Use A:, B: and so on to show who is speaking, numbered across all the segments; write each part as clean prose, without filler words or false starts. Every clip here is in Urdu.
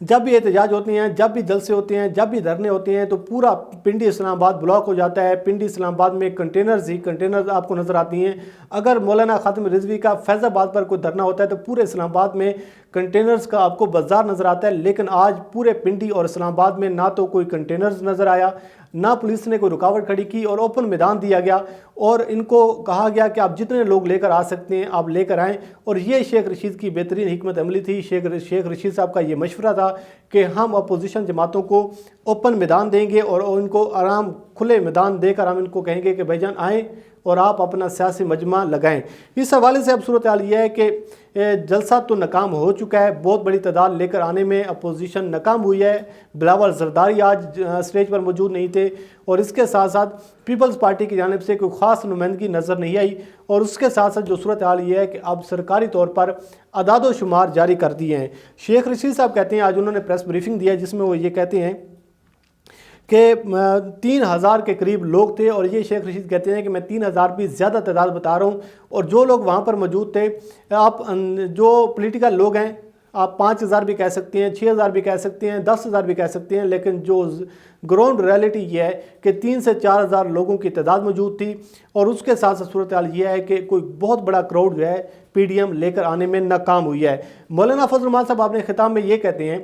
A: جب بھی احتجاج ہوتے ہیں، جب بھی جلسے ہوتے ہیں، جب بھی دھرنے ہوتے ہیں تو پورا پنڈی اسلام آباد بلاک ہو جاتا ہے۔ پنڈی اسلام آباد میں کنٹینرز آپ کو نظر آتی ہیں۔ اگر مولانا خاتم رضوی کا فیض آباد پر کوئی دھرنا ہوتا ہے تو پورے اسلام آباد میں کنٹینرز کا آپ کو بازار نظر آتا ہے، لیکن آج پورے پنڈی اور اسلام آباد میں نہ تو کوئی کنٹینرز نظر آیا، نہ پولیس نے کوئی رکاوٹ کھڑی کی، اور اوپن میدان دیا گیا اور ان کو کہا گیا کہ آپ جتنے لوگ لے کر آ سکتے ہیں آپ لے کر آئیں۔ اور یہ شیخ رشید کی بہترین حکمت عملی تھی۔ شیخ رشید صاحب کا یہ مشورہ تھا کہ ہم اپوزیشن جماعتوں کو اوپن میدان دیں گے اور ان کو آرام کھلے میدان دے کر ہم ان کو کہیں گے کہ بھائی جان آئیں اور آپ اپنا سیاسی مجمع لگائیں۔ اس حوالے سے اب صورتحال یہ ہے کہ جلسہ تو ناکام ہو چکا ہے، بہت بڑی تعداد لے کر آنے میں اپوزیشن ناکام ہوئی ہے۔ بلاول زرداری آج اسٹیج پر موجود نہیں تھے، اور اس کے ساتھ ساتھ پیپلز پارٹی کی جانب سے کوئی خاص نمائندگی نظر نہیں آئی، اور اس کے ساتھ ساتھ جو صورتحال یہ ہے کہ اب سرکاری طور پر اعداد و شمار جاری کر دیے ہیں۔ شیخ رشید صاحب کہتے ہیں، آج انہوں نے پریس بریفنگ دیا جس میں وہ یہ کہتے ہیں کہ 3000 کے قریب لوگ تھے، اور یہ شیخ رشید کہتے ہیں کہ میں 3000 بھی زیادہ تعداد بتا رہا ہوں، اور جو لوگ وہاں پر موجود تھے، آپ جو پولیٹیکل لوگ ہیں آپ 5000 بھی کہہ سکتے ہیں، 6000 بھی کہہ سکتے ہیں، 10000 بھی کہہ سکتے ہیں، لیکن جو گراؤنڈ ریئلٹی یہ ہے کہ 3 سے 4000 لوگوں کی تعداد موجود تھی، اور اس کے ساتھ ساتھ صورتحال یہ ہے کہ کوئی بہت بڑا کراؤڈ جو ہے پی ڈی ایم لے کر آنے میں ناکام ہوئی ہے۔ مولانا فضل الرحمان صاحب اپنے خطاب میں یہ کہتے ہیں،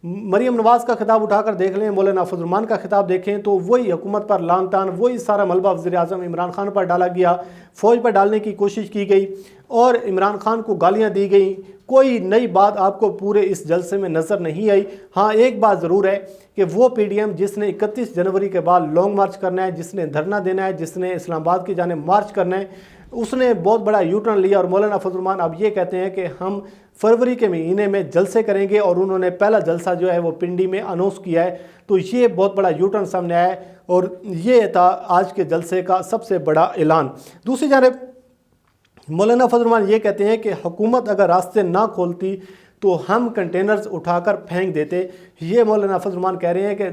A: مریم نواز کا خطاب اٹھا کر دیکھ لیں، مولانا فضل الرحمان کا خطاب دیکھیں تو وہی حکومت پر لان تان، وہی سارا ملبہ وزیر اعظم عمران خان پر ڈالا گیا، فوج پر ڈالنے کی کوشش کی گئی اور عمران خان کو گالیاں دی گئیں۔ کوئی نئی بات آپ کو پورے اس جلسے میں نظر نہیں آئی۔ ہاں ایک بات ضرور ہے کہ وہ پی ڈی ایم جس نے 31 جنوری کے بعد لانگ مارچ کرنا ہے، جس نے دھرنا دینا ہے، جس نے اسلام آباد کی جانب مارچ کرنا ہے، اس نے بہت بڑا یو ٹرن لیا، اور مولانا فضل الرحمان اب یہ کہتے ہیں کہ ہم فروری کے مہینے میں جلسے کریں گے، اور انہوں نے پہلا جلسہ جو ہے وہ پنڈی میں اناؤنس کیا ہے۔ تو یہ بہت بڑا یو ٹرن سامنے آیا ہے، اور یہ تھا آج کے جلسے کا سب سے بڑا اعلان۔ دوسری جانب مولانا فضل الرحمان یہ کہتے ہیں کہ حکومت اگر راستے نہ کھولتی تو ہم کنٹینرز اٹھا کر پھینک دیتے۔ یہ مولانا فضل الرحمان کہہ رہے ہیں کہ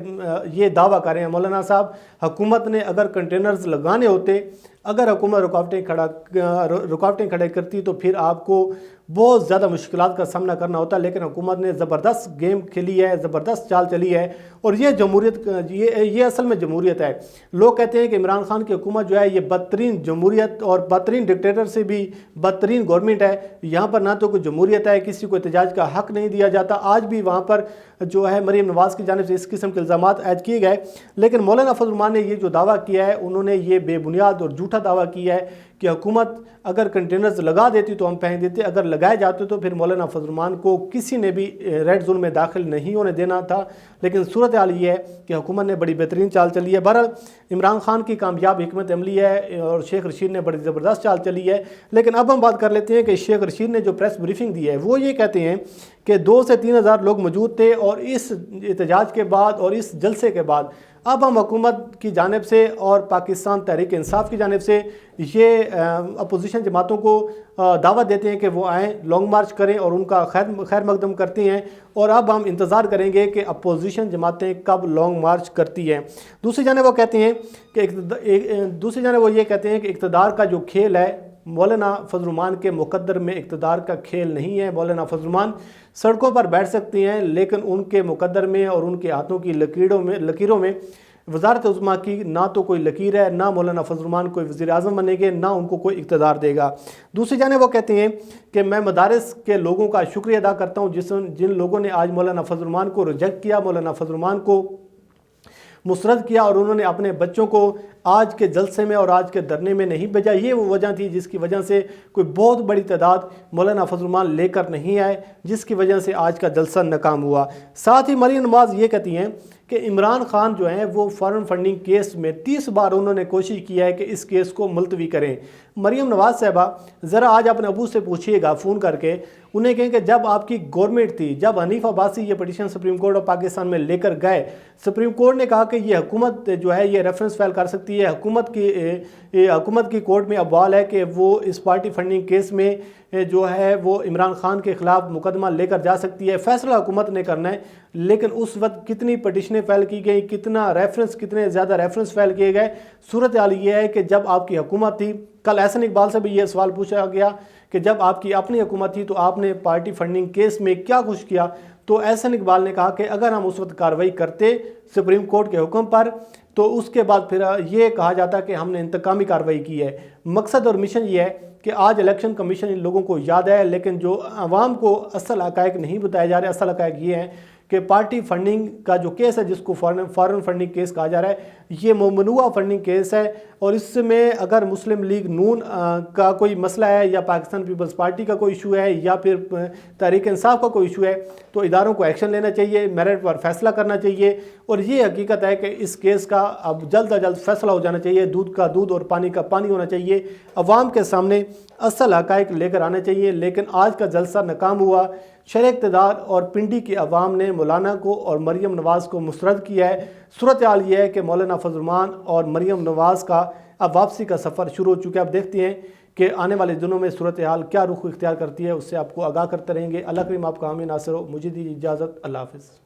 A: یہ دعویٰ کر رہے ہیں مولانا صاحب، حکومت نے اگر کنٹینرز لگانے ہوتے، اگر حکومت رکاوٹیں کھڑے کرتی تو پھر آپ کو بہت زیادہ مشکلات کا سامنا کرنا ہوتا، لیکن حکومت نے زبردست گیم کھیلی ہے، زبردست چال چلی ہے، اور یہ جمہوریت، یہ اصل میں جمہوریت ہے۔ لوگ کہتے ہیں کہ عمران خان کی حکومت جو ہے یہ بدترین جمہوریت اور بدترین ڈکٹیٹر سے بھی بدترین گورنمنٹ ہے۔ یہاں پر نہ تو کوئی جمہوریت ہے، کسی کو احتجاج کا حق نہیں دیا جاتا۔ آج بھی وہاں پر جو ہے مریم نواز کی جانب سے اس قسم کے الزامات عائد کیے گئے، لیکن مولانا فضل الرحمان نے یہ جو دعویٰ کیا ہے، انہوں نے یہ بے بنیاد اور جھوٹا دعویٰ کیا ہے کہ حکومت اگر کنٹینرز لگا دیتی تو ہم پھینک دیتے، اگر لگائے جاتے تو پھر مولانا فضل الرحمان کو کسی نے بھی ریڈ زون میں داخل نہیں ہونے دینا تھا۔ لیکن صورتحال یہ ہے کہ حکومت نے بڑی بہترین چال چلی ہے۔ بہرحال عمران خان کی کامیاب حکمت عملی ہے، اور شیخ رشید نے بڑی زبردست چال چلی ہے۔ لیکن اب ہم بات کر لیتے ہیں کہ شیخ رشید نے جو پریس بریفنگ دی ہے وہ یہ کہتے ہیں کہ 2 سے 3 ہزار لوگ موجود تھے، اور اس احتجاج کے بعد اور اس جلسے کے بعد اب ہم حکومت کی جانب سے اور پاکستان تحریک انصاف کی جانب سے یہ اپوزیشن جماعتوں کو دعوت دیتے ہیں کہ وہ آئیں، لانگ مارچ کریں، اور ان کا خیر مقدم کرتے ہیں، اور اب ہم انتظار کریں گے کہ اپوزیشن جماعتیں کب لانگ مارچ کرتی ہیں۔ دوسری جانب وہ کہتے ہیں کہ اقتدار کا جو کھیل ہے، مولانا فضل الرحمان کے مقدر میں اقتدار کا کھیل نہیں ہے۔ مولانا فضل الرحمان سڑکوں پر بیٹھ سکتے ہیں، لیکن ان کے مقدر میں اور ان کے ہاتھوں کی لکیروں میں وزارت عظمیٰ کی نہ تو کوئی لکیر ہے، نہ مولانا فضل الرحمان کوئی وزیر اعظم بنے گے، نہ ان کو کوئی اقتدار دے گا۔ دوسری جانب وہ کہتے ہیں کہ میں مدارس کے لوگوں کا شکریہ ادا کرتا ہوں جن لوگوں نے آج مولانا فضل الرحمان کو ریجیکٹ کیا، مولانا فضل الرحمان کو مسرد کیا، اور انہوں نے اپنے بچوں کو آج کے جلسے میں اور آج کے دھرنے میں نہیں بھیجا۔ یہ وہ وجہ تھی جس کی وجہ سے کوئی بہت بڑی تعداد مولانا فضل الرحمان لے کر نہیں آئے، جس کی وجہ سے آج کا جلسہ ناکام ہوا۔ ساتھ ہی مریم نواز یہ کہتی ہیں کہ عمران خان جو ہیں وہ فارن فنڈنگ کیس میں 30 بار انہوں نے کوشش کی ہے کہ اس کیس کو ملتوی کریں۔ مریم نواز صاحبہ ذرا آج اپنے ابو سے پوچھئے گا فون کر کے، انہیں کہیں کہ جب آپ کی گورنمنٹ تھی، جب حنیف عباسی یہ petition supreme court of Pakistan میں لے کر گئے، سپریم کورٹ نے کہا کہ یہ حکومت جو ہے یہ ریفرنس فائل کر سکتی ہے، حکومت کی کورٹ میں ابوال ہے کہ وہ اس پارٹی فنڈنگ کیس میں جو ہے وہ عمران خان کے خلاف مقدمہ لے کر جا سکتی ہے، فیصلہ حکومت نے کرنا ہے۔ لیکن اس وقت کتنی پٹیشنیں فائل کی گئیں، کتنے زیادہ ریفرنس فائل کیے گئے۔ صورتحال یہ ہے کہ جب آپ کی حکومت تھی، کل احسن اقبال سے بھی یہ سوال پوچھا گیا کہ جب آپ کی اپنی حکومت تھی تو آپ نے پارٹی فنڈنگ کیس میں کیا کچھ کیا، تو احسن اقبال نے کہا کہ اگر ہم اس وقت کارروائی کرتے سپریم کورٹ کے حکم پر تو اس کے بعد پھر یہ کہا جاتا کہ ہم نے انتقامی کارروائی کی ہے۔ مقصد اور مشن یہ ہے کہ آج الیکشن کمیشن ان لوگوں کو یاد ہے، لیکن جو عوام کو اصل حقائق نہیں بتائے جا رہے، اصل حقائق یہ ہیں کہ پارٹی فنڈنگ کا جو کیس ہے، جس کو فارن فنڈنگ کیس کہا جا رہا ہے، یہ ممنوعہ فنڈنگ کیس ہے، اور اس میں اگر مسلم لیگ نون کا کوئی مسئلہ ہے یا پاکستان پیپلز پارٹی کا کوئی ایشو ہے یا پھر تحریک انصاف کا کوئی ایشو ہے تو اداروں کو ایکشن لینا چاہیے، میرٹ پر فیصلہ کرنا چاہیے، اور یہ حقیقت ہے کہ اس کیس کا اب جلد از جلد فیصلہ ہو جانا چاہیے، دودھ کا دودھ اور پانی کا پانی ہونا چاہیے، عوام کے سامنے اصل حقائق لے کر آنے چاہیے۔ لیکن آج کا جلسہ ناکام ہوا۔ شرح اقتدار اور پنڈی کی عوام نے مولانا کو اور مریم نواز کو مسترد کیا ہے۔ صورتحال یہ ہے کہ مولانا فضل الرحمان اور مریم نواز کا اب واپسی کا سفر شروع ہو چکا ہے۔ اب دیکھتے ہیں کہ آنے والے دنوں میں صورتحال کیا رخ اختیار کرتی ہے، اس سے آپ کو آگاہ کرتے رہیں گے۔ اللہ کریم آپ کا حامی ناصر ہو۔ مجھے دیجیے اجازت، اللہ حافظ۔